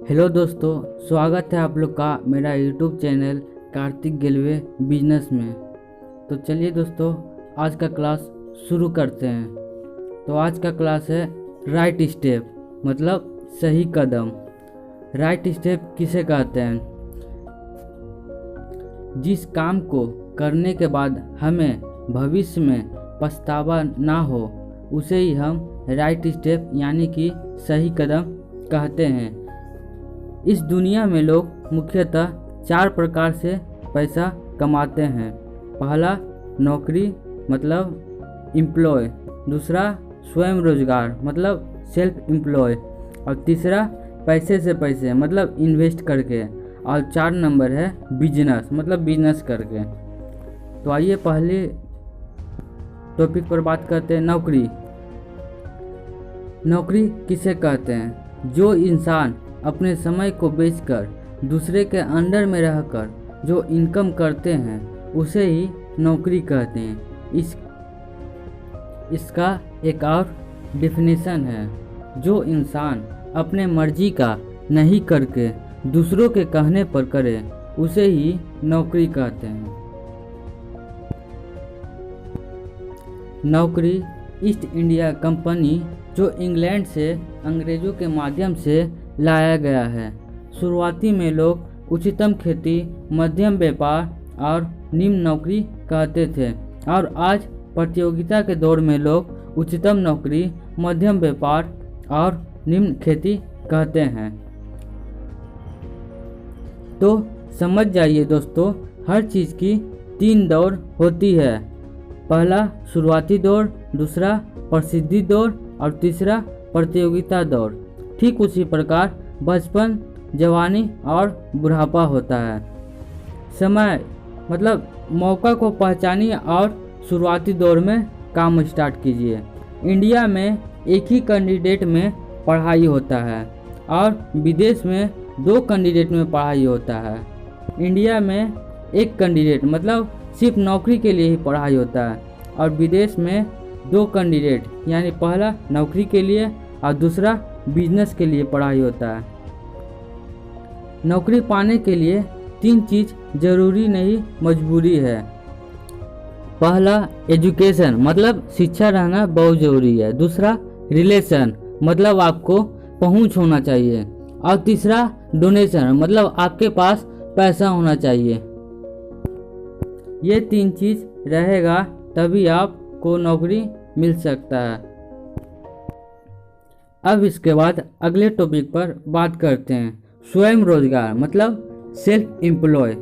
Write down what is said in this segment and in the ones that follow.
Hello दोस्तों, स्वागत है आप लोग का मेरा यूट्यूब चैनल कार्तिक गेलवे बिजनेस में। तो चलिए दोस्तों, आज का क्लास शुरू करते हैं। तो आज का क्लास है राइट स्टेप, मतलब सही कदम। राइट स्टेप किसे कहते हैं? जिस काम को करने के बाद हमें भविष्य में पछतावा ना हो, उसे ही हम राइट स्टेप यानी कि सही कदम कहते हैं। इस दुनिया में लोग मुख्यतः 4 प्रकार से पैसा कमाते हैं। पहला नौकरी मतलब एम्प्लॉय, दूसरा स्वयं रोजगार मतलब सेल्फ एम्प्लॉय, और तीसरा पैसे से पैसे मतलब इन्वेस्ट करके, और 4 नंबर है बिजनेस मतलब बिजनेस करके। तो आइए पहले टॉपिक पर बात करते हैं, नौकरी। नौकरी किसे कहते हैं? जो इंसान अपने समय को बेचकर दूसरे के अंडर में रहकर जो इनकम करते हैं उसे ही नौकरी कहते हैं। इसका एक और डेफिनेशन है, जो इंसान अपने मर्जी का नहीं करके दूसरों के कहने पर करे उसे ही नौकरी कहते हैं। नौकरी ईस्ट इंडिया कंपनी जो इंग्लैंड से अंग्रेजों के माध्यम से लाया गया है। शुरुआती में लोग उच्चतम खेती, मध्यम व्यापार और निम्न नौकरी कहते थे, और आज प्रतियोगिता के दौर में लोग उच्चतम नौकरी, मध्यम व्यापार और निम्न खेती कहते हैं। तो समझ जाइए दोस्तों, हर चीज़ की 3 दौर होती है। पहला शुरुआती दौर, दूसरा प्रसिद्धि दौर और तीसरा प्रतियोगिता दौर। ठीक उसी प्रकार बचपन, जवानी और बुढ़ापा होता है। समय मतलब मौका को पहचानिए और शुरुआती दौर में काम स्टार्ट कीजिए। इंडिया में एक ही कैंडिडेट में पढ़ाई होता है और विदेश में 2 कैंडिडेट में पढ़ाई होता है। इंडिया में एक कैंडिडेट मतलब सिर्फ नौकरी के लिए ही पढ़ाई होता है, और विदेश में 2 कैंडिडेट यानी पहला नौकरी के लिए और दूसरा बिजनेस के लिए पढ़ाई होता है। नौकरी पाने के लिए 3 चीज़ जरूरी नहीं मजबूरी है। पहला एजुकेशन मतलब शिक्षा रहना बहुत ज़रूरी है। दूसरा रिलेशन मतलब आपको पहुंच होना चाहिए, और तीसरा डोनेशन मतलब आपके पास पैसा होना चाहिए। ये 3 चीज़ रहेगा तभी आपको नौकरी मिल सकता है। अब इसके बाद अगले टॉपिक पर बात करते हैं, स्वयं रोजगार मतलब सेल्फ एम्प्लॉय।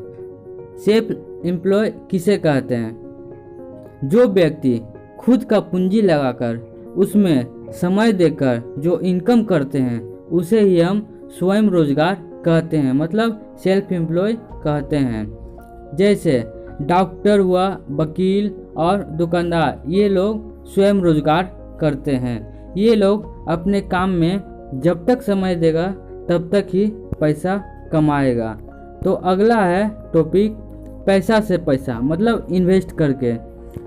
सेल्फ एम्प्लॉय किसे कहते हैं? जो व्यक्ति खुद का पूंजी लगाकर उसमें समय देकर जो इनकम करते हैं उसे ही हम स्वयं रोजगार कहते हैं, मतलब सेल्फ एम्प्लॉय कहते हैं। जैसे डॉक्टर हुआ, वकील और दुकानदार, ये लोग स्वयं रोजगार करते हैं। ये लोग अपने काम में जब तक समय देगा तब तक ही पैसा कमाएगा। तो अगला है टॉपिक पैसा से पैसा मतलब इन्वेस्ट करके।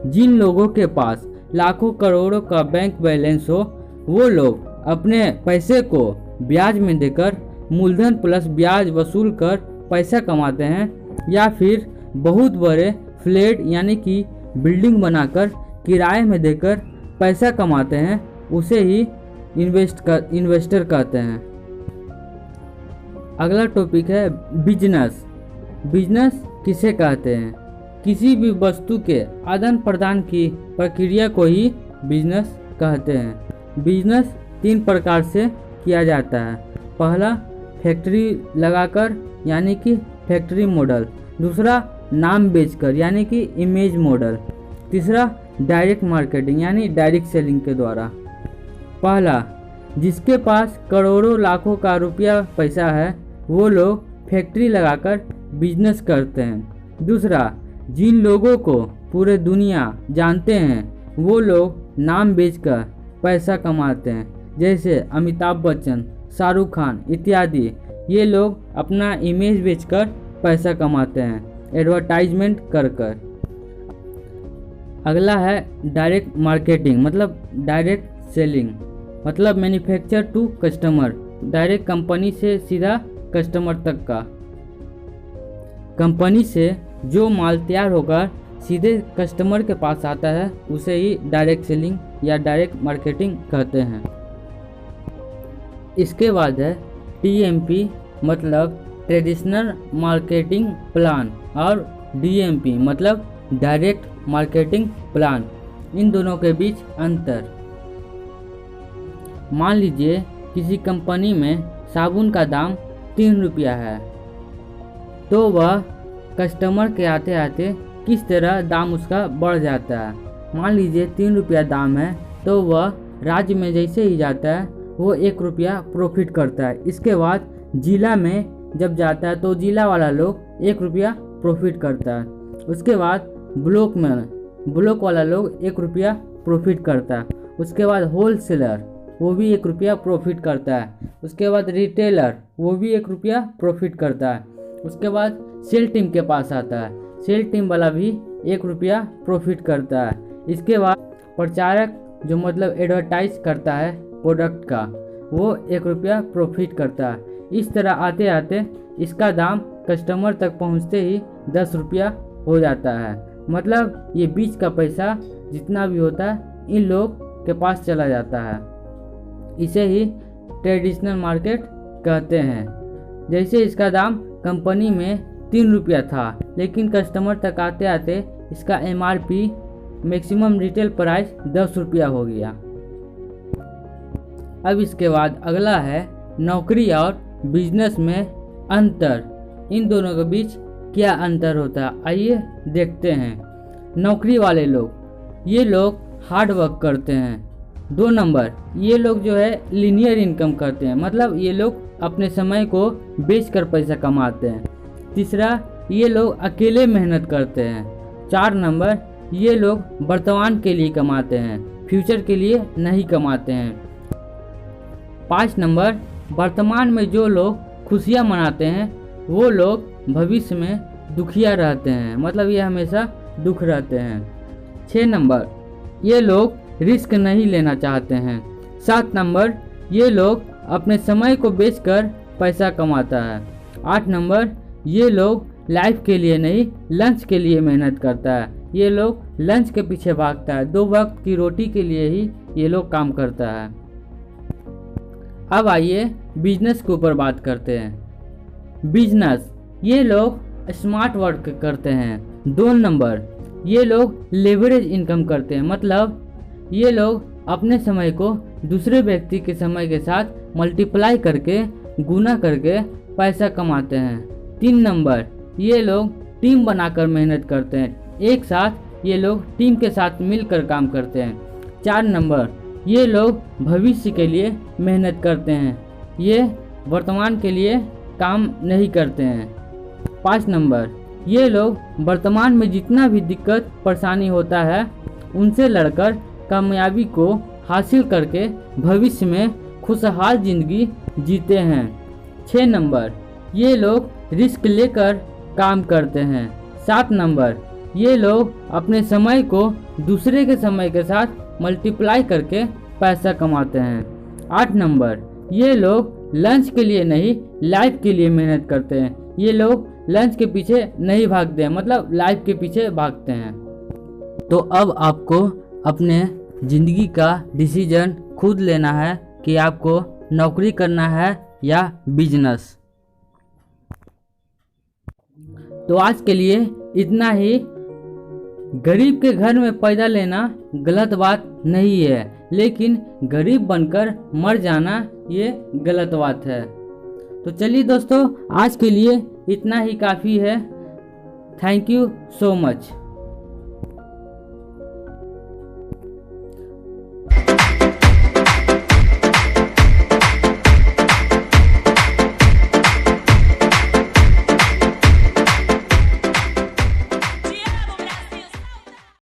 जिन लोगों के पास लाखों करोड़ों का बैंक बैलेंस हो, वो लोग अपने पैसे को ब्याज में देकर मूलधन प्लस ब्याज वसूल कर पैसा कमाते हैं, या फिर बहुत बड़े फ्लैट यानी कि बिल्डिंग बनाकर किराए में देकर पैसा कमाते हैं, उसे ही इन्वेस्टर कहते हैं। अगला टॉपिक है बिजनेस। बिजनेस किसे कहते हैं? किसी भी वस्तु के आदान प्रदान की प्रक्रिया को ही बिजनेस कहते हैं। बिजनेस 3 प्रकार से किया जाता है। पहला फैक्ट्री लगाकर यानी कि फैक्ट्री मॉडल, दूसरा नाम बेचकर यानी कि इमेज मॉडल, तीसरा डायरेक्ट मार्केटिंग यानी डायरेक्ट सेलिंग के द्वारा। पहला, जिसके पास करोड़ों लाखों का रुपया पैसा है वो लोग फैक्ट्री लगाकर बिजनेस करते हैं। दूसरा, जिन लोगों को पूरे दुनिया जानते हैं वो लोग नाम बेचकर पैसा कमाते हैं, जैसे अमिताभ बच्चन, शाहरुख खान इत्यादि। ये लोग अपना इमेज बेचकर पैसा कमाते हैं, एडवर्टाइजमेंट कर कर। अगला है डायरेक्ट मार्केटिंग मतलब डायरेक्ट सेलिंग, मतलब manufacture to customer, direct company से सीधा कस्टमर तक का। कंपनी से जो माल तैयार होकर सीधे कस्टमर के पास आता है उसे ही डायरेक्ट सेलिंग या डायरेक्ट मार्केटिंग कहते हैं। इसके बाद है TMP मतलब ट्रेडिशनल मार्केटिंग प्लान और DMP मतलब डायरेक्ट मार्केटिंग प्लान। इन दोनों के बीच अंतर, मान लीजिए किसी कंपनी में साबुन का दाम 3 रुपया है, तो वह कस्टमर के आते आते किस तरह दाम उसका बढ़ जाता है। मान लीजिए 3 रुपया दाम है, तो वह राज्य में जैसे ही जाता है वो 1 रुपया प्रॉफिट करता है। इसके बाद जिला में जब जाता है तो जिला वाला लोग 1 रुपया प्रॉफिट करता है। उसके बाद ब्लॉक वाला लोग 1 रुपया प्रॉफिट करता है। उसके बाद होलसेलर वो भी 1 रुपया प्रॉफिट करता है। उसके बाद रिटेलर वो भी 1 रुपया प्रॉफिट करता है। उसके बाद सेल टीम के पास आता है, सेल टीम वाला भी 1 रुपया प्रॉफिट करता है। इसके बाद प्रचारक जो मतलब एडवर्टाइज करता है प्रोडक्ट का, वो 1 रुपया प्रॉफिट करता है। इस तरह आते आते इसका दाम कस्टमर तक पहुंचते ही 10 रुपया हो जाता है। मतलब ये बीच का पैसा जितना भी होता है इन लोग के पास चला जाता है। इसे ही ट्रेडिशनल मार्केट कहते हैं। जैसे इसका दाम कंपनी में 3 रुपया था, लेकिन कस्टमर तक आते आते इसका MRP मैक्सिमम रिटेल प्राइस 10 रुपया हो गया। अब इसके बाद अगला है नौकरी और बिजनेस में अंतर। इन दोनों के बीच क्या अंतर होता है, आइए देखते हैं। नौकरी वाले लोग, ये लोग हार्ड वर्क करते हैं। 2 नंबर, ये लोग जो है लीनियर इनकम करते हैं, मतलब ये लोग अपने समय को बेचकर पैसा कमाते हैं। तीसरा, ये लोग अकेले मेहनत करते हैं। 4 नंबर, ये लोग वर्तमान के लिए कमाते हैं, फ्यूचर के लिए नहीं कमाते हैं। 5 नंबर, वर्तमान में जो लोग खुशियाँ मनाते हैं वो लोग भविष्य में दुखिया रहते हैं, मतलब ये हमेशा दुख रहते हैं। 6 नंबर, ये लोग रिस्क नहीं लेना चाहते हैं। 7 नंबर, ये लोग अपने समय को बेचकर पैसा कमाता है। 8 नंबर, ये लोग लाइफ के लिए नहीं लंच के लिए मेहनत करता है। ये लोग लंच के पीछे भागता है, 2 वक्त की रोटी के लिए ही ये लोग काम करता है। अब आइए बिजनेस के ऊपर बात करते हैं। बिजनेस, ये लोग स्मार्ट वर्क करते हैं। 2 नंबर, ये लोग लेवरेज इनकम करते हैं, मतलब ये लोग अपने समय को दूसरे व्यक्ति के समय के साथ मल्टीप्लाई करके गुना करके पैसा कमाते हैं। 3 नंबर, ये लोग टीम बनाकर मेहनत करते हैं, एक साथ ये लोग टीम के साथ मिलकर काम करते हैं। 4 नंबर, ये लोग भविष्य के लिए मेहनत करते हैं, ये वर्तमान के लिए काम नहीं करते हैं। 5 नंबर, ये लोग वर्तमान में जितना भी दिक्कत परेशानी होता है उनसे लड़कर कामयाबी को हासिल करके भविष्य में खुशहाल जिंदगी जीते हैं। 6 नंबर, ये लोग रिस्क लेकर काम करते हैं। 7 नंबर, ये लोग अपने समय को दूसरे के समय के साथ मल्टीप्लाई करके पैसा कमाते हैं। 8 नंबर, ये लोग लंच के लिए नहीं लाइफ के लिए मेहनत करते हैं, ये लोग लंच के पीछे नहीं भागते हैं, मतलब लाइफ के पीछे भागते हैं। तो अब आपको अपने ज़िंदगी का डिसीजन खुद लेना है कि आपको नौकरी करना है या बिजनेस। तो आज के लिए इतना ही। गरीब के घर में पैदा लेना गलत बात नहीं है, लेकिन गरीब बनकर मर जाना ये गलत बात है। तो चलिए दोस्तों, आज के लिए इतना ही काफ़ी है। Thank you so much.